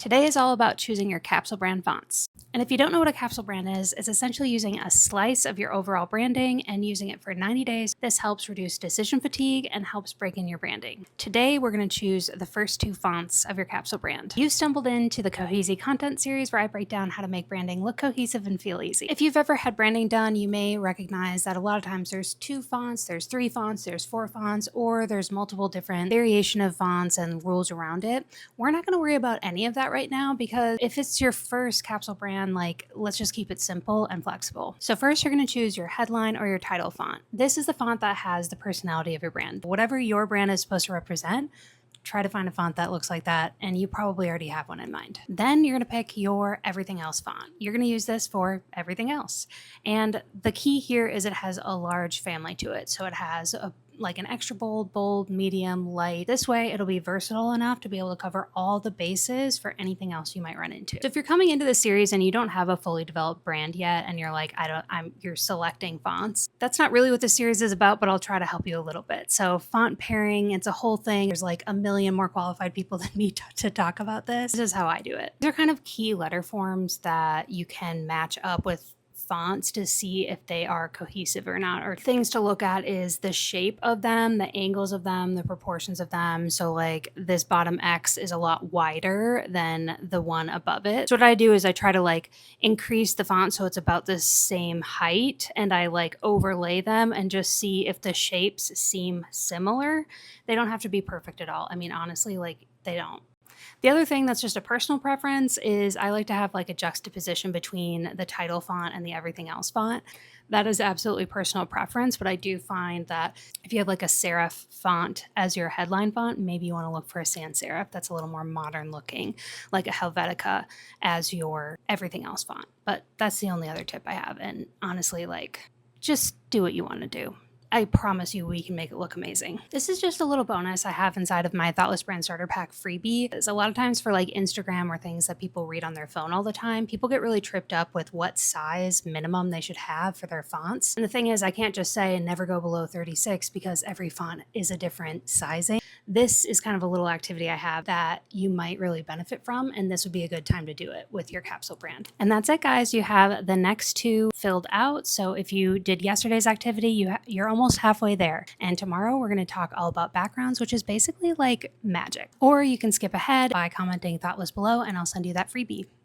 Today is all about choosing your capsule brand fonts. And if you don't know what a capsule brand is, it's essentially using a slice of your overall branding and using it for 90 days. This helps reduce decision fatigue and helps break in your branding. Today, we're going to choose the first two fonts of your capsule brand. You stumbled into the Coheasy content series where I break down how to make branding look cohesive and feel easy. If you've ever had branding done, you may recognize that a lot of times there's 2 fonts, there's 3 fonts, there's 4 fonts, or there's multiple different variation of fonts and rules around it. We're not going to worry about any of that right now, because if it's your first capsule brand, let's just keep it simple and flexible. So first, you're going to choose your headline or your title font. This is the font that has the personality of your brand. Whatever your brand is supposed to represent, try to find a font that looks like that, and you probably already have one in mind. Then you're going to pick your everything else font. You're going to use this for everything else. And the key here is it has a large family to it. So it has an extra bold, medium, light. This way it'll be versatile enough to be able to cover all the bases for anything else you might run into. So if you're coming into this series and you don't have a fully developed brand yet, and you're like, you're selecting fonts, that's not really what this series is about, but I'll try to help you a little bit. So font pairing, it's a whole thing. There's like a million more qualified people than me to talk about this. This is how I do it. These are kind of key letter forms that you can match up with fonts to see if they are cohesive or not. Or things to look at is the shape of them, the angles of them, the proportions of them. So like this bottom X is a lot wider than the one above it. So what I do is I try to increase the font so it's about the same height, and I overlay them and just see if the shapes seem similar. They don't have to be perfect at all. I mean, honestly, they don't. The other thing that's just a personal preference is I like to have a juxtaposition between the title font and the everything else font. That is absolutely personal preference, but I do find that if you have a serif font as your headline font, maybe you want to look for a sans serif that's a little more modern looking, like a Helvetica as your everything else font. But that's the only other tip I have. And honestly, just do what you want to do. I promise you we can make it look amazing. This is just a little bonus I have inside of my Thoughtless Brand Starter Pack freebie. It's a lot of times for Instagram or things that people read on their phone all the time, people get really tripped up with what size minimum they should have for their fonts. And the thing is, I can't just say never go below 36 because every font is a different sizing. This is kind of a little activity I have that you might really benefit from, and this would be a good time to do it with your capsule brand. And that's it, guys. You have the next 2 filled out. So if you did yesterday's activity, you're almost halfway there. And tomorrow we're going to talk all about backgrounds, which is basically like magic. Or you can skip ahead by commenting Thoughtless below, and I'll send you that freebie.